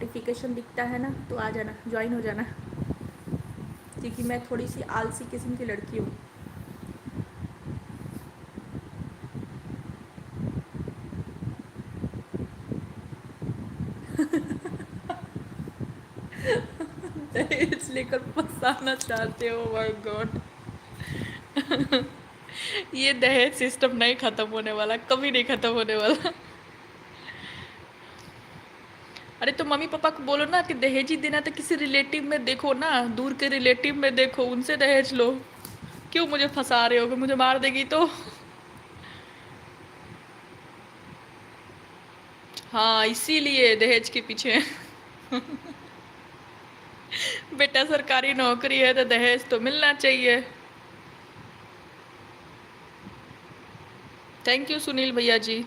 Notification दिखता है ना तो आ जाना, ज्वाइन हो जाना, क्योंकि मैं थोड़ी सी आलसी किस्म की लड़की हूँ। दहेज लेकर फंसाना चाहते हो, माय गॉड। ये दहेज सिस्टम नहीं खत्म होने वाला, कभी नहीं खत्म होने वाला। अरे तो मम्मी पापा को बोलो ना कि दहेज ही देना तो किसी रिलेटिव में देखो ना, दूर के रिलेटिव में देखो, उनसे दहेज लो। क्यों मुझे फंसा रहे हो कि मुझे मार देगी तो? हाँ, इसीलिए दहेज के पीछे। बेटा सरकारी नौकरी है तो दहेज तो मिलना चाहिए। थैंक यू सुनील भैया जी।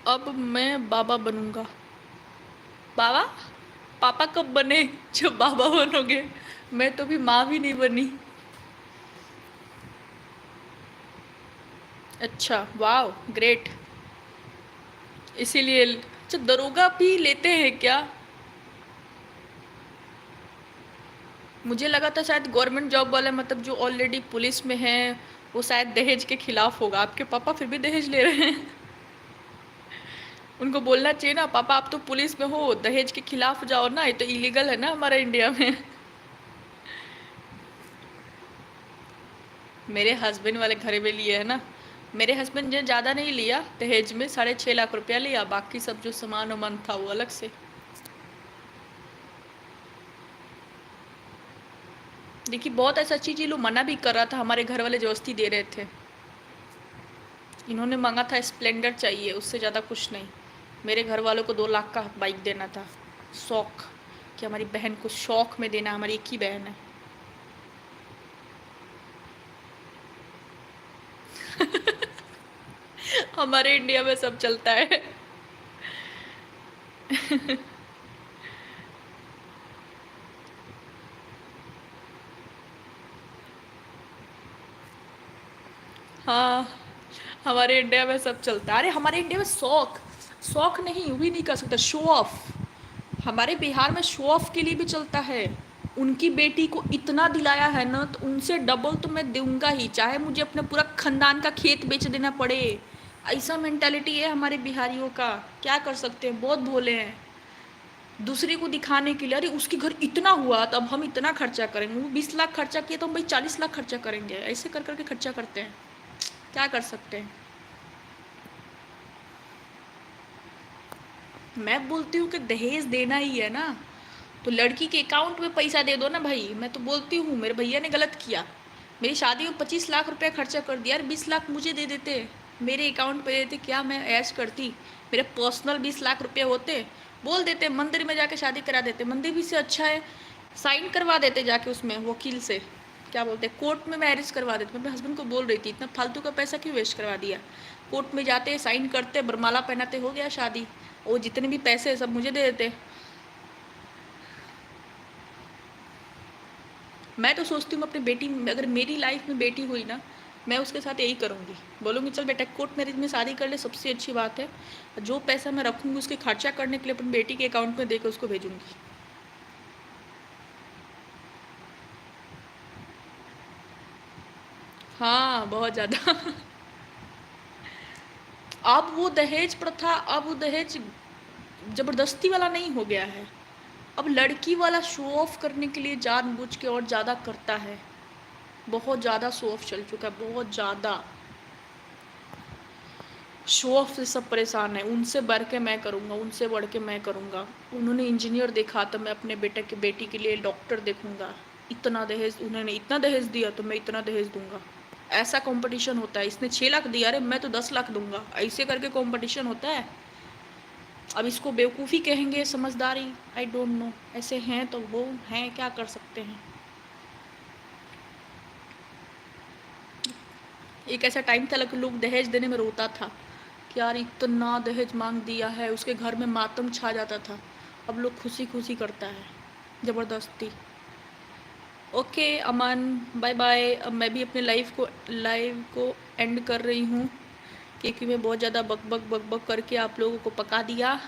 अब मैं बाबा बनूंगा। बाबा? पापा कब बने जब बाबा बनोगे? मैं तो भी माँ भी नहीं बनी। अच्छा, वाह, ग्रेट। इसीलिए अच्छा, दरोगा भी लेते हैं क्या? मुझे लगा था शायद गवर्नमेंट जॉब वाले, मतलब जो ऑलरेडी पुलिस में हैं, वो शायद दहेज के खिलाफ होगा। आपके पापा फिर भी दहेज ले रहे हैं। उनको बोलना चाहिए ना, पापा आप तो पुलिस में हो, दहेज के खिलाफ जाओ ना, ये तो इलीगल है ना हमारे इंडिया में। मेरे हस्बैंड वाले घर में लिए है ना। मेरे हस्बैंड ने ज़्यादा नहीं लिया दहेज में, 6.5 लाख रुपया लिया, बाकी सब जो सामान वामान था वो अलग से। देखिए बहुत ऐसा चीज़ ये लोग मना भी कर रहा था, हमारे घर वाले जबरदस्ती दे रहे थे। इन्होंने मांगा था स्प्लेंडर चाहिए, उससे ज़्यादा कुछ नहीं। मेरे घर वालों को 2 लाख का बाइक देना था, शौक, कि हमारी बहन को शौक में देना, हमारी एक ही बहन है। हमारे इंडिया में सब चलता है। हाँ, हमारे इंडिया में सब चलता है। अरे हमारे इंडिया में शौक, शौक नहीं, वो भी नहीं कर सकता, शो ऑफ। हमारे बिहार में शो ऑफ के लिए भी चलता है। उनकी बेटी को इतना दिलाया है ना, तो उनसे डबल तो मैं दूंगा ही, चाहे मुझे अपने पूरा खानदान का खेत बेच देना पड़े। ऐसा मेंटालिटी है हमारे बिहारियों का। क्या कर सकते हैं, बहुत भोले हैं। दूसरे को दिखाने के लिए, अरे उसके घर इतना हुआ तो अब हम इतना खर्चा करेंगे, वो 20 लाख खर्चा किया तो हम भाई 40 लाख खर्चा करेंगे, ऐसे कर करके खर्चा करते हैं। क्या कर सकते हैं। मैं बोलती हूँ कि दहेज देना ही है ना, तो लड़की के अकाउंट में पैसा दे दो ना भाई। मैं तो बोलती हूँ मेरे भैया ने गलत किया, मेरी शादी में 25 लाख रुपया खर्चा कर दिया यार, 20 लाख मुझे दे देते, मेरे अकाउंट पे देते, क्या मैं ऐश करती? मेरे पर्सनल 20 लाख रुपये होते, बोल देते मंदिर में जाके शादी करा देते, मंदिर भी से अच्छा है, साइन करवा देते जाके उसमें वकील से, क्या बोलते हैं, कोर्ट में मैरिज करवा देते। मैं अपने हस्बैंड को बोल रही थी इतना फालतू का पैसा क्यों वेस्ट करवा दिया, कोर्ट में जाते साइन करते बरमाला पहनाते, हो गया शादी, वो जितने भी पैसे सब मुझे दे देते। मैं तो सोचती हूँ अपनी बेटी, अगर मेरी लाइफ में बेटी हुई ना, मैं उसके साथ यही करूँगी, बोलूँगी चल बेटा कोर्ट मैरिज में शादी कर ले, सबसे अच्छी बात है, जो पैसा मैं रखूँगी उसके खर्चा करने के लिए अपनी बेटी के अकाउंट में देकर उसको भेजूँगी। हाँ, बहुत ज़्यादा। अब वो दहेज प्रथा, अब वो दहेज ज़बरदस्ती वाला नहीं हो गया है, अब लड़की वाला शो ऑफ करने के लिए जानबूझ के और ज़्यादा करता है। बहुत ज़्यादा शो ऑफ चल चुका है, बहुत ज़्यादा। शो ऑफ से सब परेशान है, उनसे बढ़ के मैं करूँगा, उनसे बढ़ के मैं करूँगा। उन्होंने इंजीनियर देखा तो मैं अपने बेटी के लिए डॉक्टर देखूँगा। इतना दहेज, उन्होंने इतना दहेज दिया तो मैं इतना दहेज दूंगा। ऐसा कंपटीशन होता है, इसने 6 लाख दिया, अरे मैं तो 10 लाख दूंगा, ऐसे करके कंपटीशन होता है। अब इसको बेवकूफ़ी कहेंगे, समझदारी, आई डोंट नो, ऐसे हैं तो वो हैं, क्या कर सकते हैं। एक ऐसा टाइम था कि लोग दहेज देने में रोता था कि यार इतना दहेज मांग दिया है, उसके घर में मातम छा जाता था। अब लोग खुशी खुशी करता है, ज़बरदस्ती। ओके अमन, बाय बाय। अब मैं भी अपने लाइव को एंड कर रही हूँ, क्योंकि मैं बहुत ज़्यादा बक बक करके आप लोगों को पका दिया।